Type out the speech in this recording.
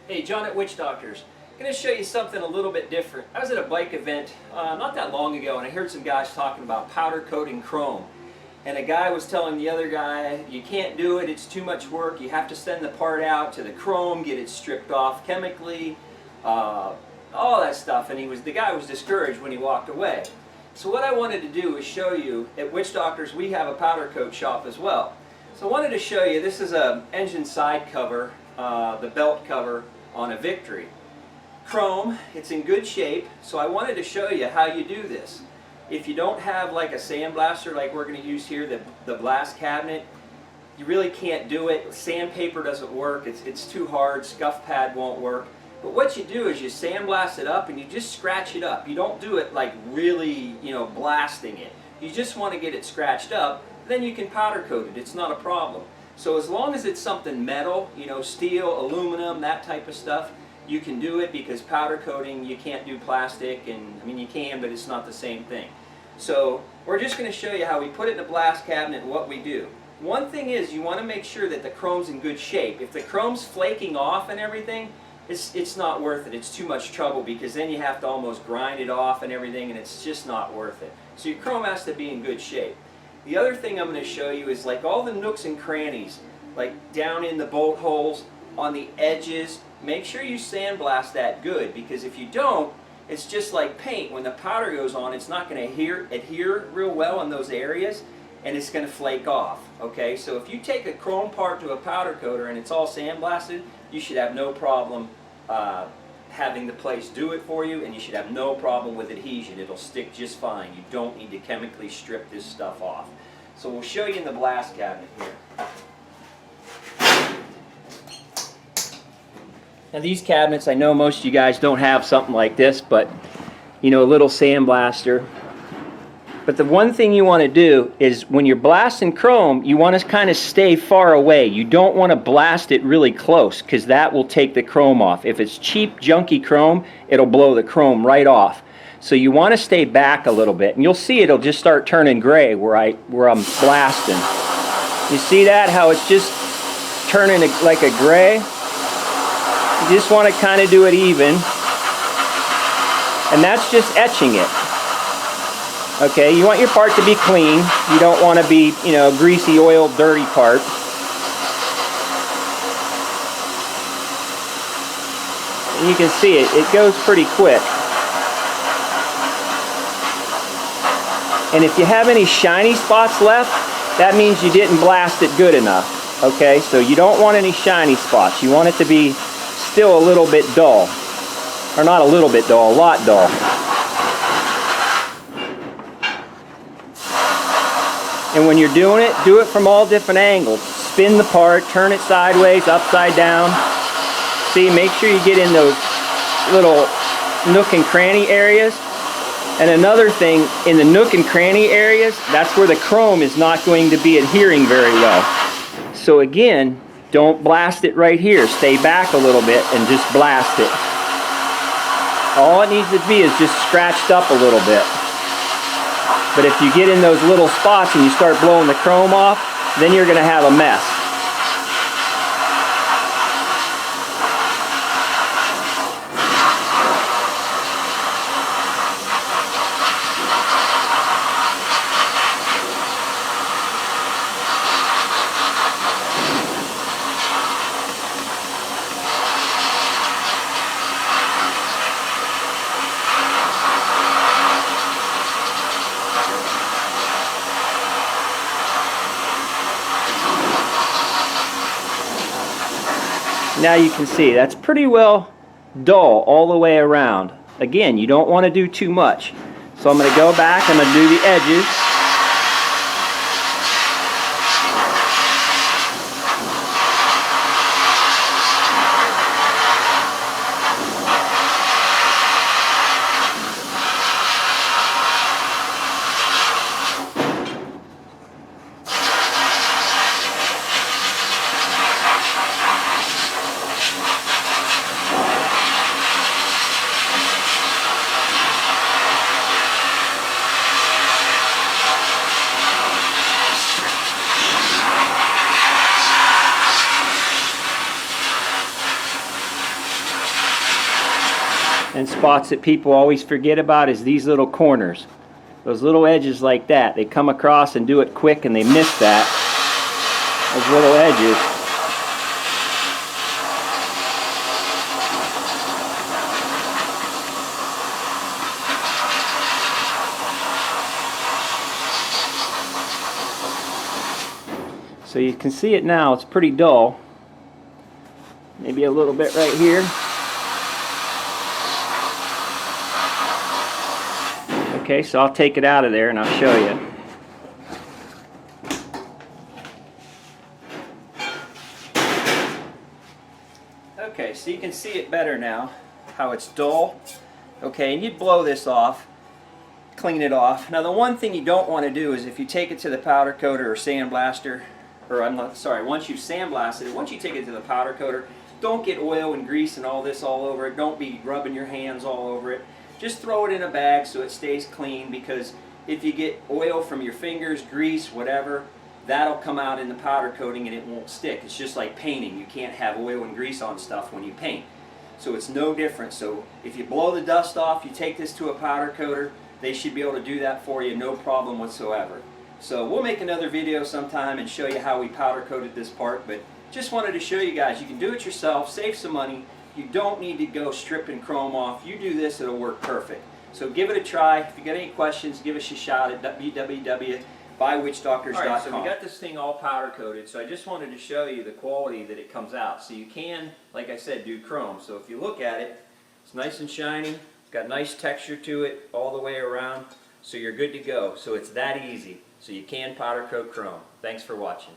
Hey, John at Witchdoctors. I'm going to show you something a little bit different. I was at a bike event not that long ago, and I heard some guys talking about powder coating chrome. And a guy was telling the other guy, you can't do it, it's too much work, you have to send the part out to the chrome, get it stripped off chemically, all that stuff. And the guy was discouraged when he walked away. So what I wanted to do is show you, at Witchdoctors we have a powder coat shop as well. So I wanted to show you, this is an engine side cover, the belt cover on a Victory. Chrome, it's in good shape, so I wanted to show you how you do this. If you don't have like a sandblaster like we're going to use here, the blast cabinet, you really can't do it. Sandpaper doesn't work, it's too hard, scuff pad won't work. But what you do is you sandblast it up and you just scratch it up. You don't do it like really, blasting it. You just want to get it scratched up, then you can powder coat it. It's not a problem. So as long as it's something metal, steel, aluminum, that type of stuff, you can do it, because powder coating, you can't do plastic, and I mean you can, but it's not the same thing. So we're just going to show you how we put it in the blast cabinet and what we do. One thing is, you want to make sure that the chrome's in good shape. If the chrome's flaking off and everything, it's not worth it. It's too much trouble, because then you have to almost grind it off and everything, and it's just not worth it. So your chrome has to be in good shape. The other thing I'm going to show you is like all the nooks and crannies, like down in the bolt holes, on the edges. Make sure you sandblast that good, because if you don't, it's just like paint. When the powder goes on, it's not going to adhere real well in those areas, and it's going to flake off. Okay, so if you take a chrome part to a powder coater and it's all sandblasted, you should have no problem having the place do it for you, and you should have no problem with adhesion. It'll stick just fine. You don't need to chemically strip this stuff off. So we'll show you in the blast cabinet here. Now these cabinets, I know most of you guys don't have something like this, but a little sandblaster. But the one thing you want to do is, when you're blasting chrome, you want to kind of stay far away. You don't want to blast it really close, because that will take the chrome off. If it's cheap, junky chrome, it'll blow the chrome right off. So you want to stay back a little bit, and you'll see it'll just start turning gray where I'm blasting. You see that? How it's just turning like a gray? You just want to kind of do it even, and that's just etching it. Okay, you want your part to be clean. You don't want to be, greasy, oil, dirty part. And you can see it goes pretty quick. And if you have any shiny spots left, that means you didn't blast it good enough. Okay, so you don't want any shiny spots. You want it to be still a little bit dull. Or not a little bit dull, a lot dull. And when you're doing it, do it from all different angles. Spin the part, turn it sideways, upside down. See, make sure you get in those little nook and cranny areas. And another thing, in the nook and cranny areas, that's where the chrome is not going to be adhering very well. So again, don't blast it right here. Stay back a little bit and just blast it. All it needs to be is just scratched up a little bit. But if you get in those little spots and you start blowing the chrome off, then you're going to have a mess. Now you can see that's pretty well dull all the way around. Again, you don't want to do too much. So I'm going to go back, I'm going to do the edges. And spots that people always forget about is these little corners. Those little edges like that. They come across and do it quick and they miss that. Those little edges. So you can see it now, it's pretty dull. Maybe a little bit right here. Okay, so I'll take it out of there and I'll show you. Okay, so you can see it better now, how it's dull. Okay, and you'd blow this off, clean it off. Now the one thing you don't want to do is if you take it to the powder coater or sandblaster, or I'm not sorry, once you've sandblasted it, once you take it to the powder coater, don't get oil and grease and all this all over it. Don't be rubbing your hands all over it. Just throw it in a bag so it stays clean, because if you get oil from your fingers, grease, whatever, that'll come out in the powder coating and it won't stick. It's just like painting. You can't have oil and grease on stuff when you paint. So it's no different. So if you blow the dust off, you take this to a powder coater, they should be able to do that for you, no problem whatsoever. So we'll make another video sometime and show you how we powder coated this part, but just wanted to show you guys, you can do it yourself, save some money. You don't need to go stripping chrome off. You do this, it'll work perfect. So give it a try. If you got any questions, give us a shout at www.witchdoctors.com. Alright, so we got this thing all powder coated, so I just wanted to show you the quality that it comes out. So you can, like I said, do chrome. So if you look at it, it's nice and shiny, it's got nice texture to it all the way around, so you're good to go. So it's that easy. So you can powder coat chrome. Thanks for watching.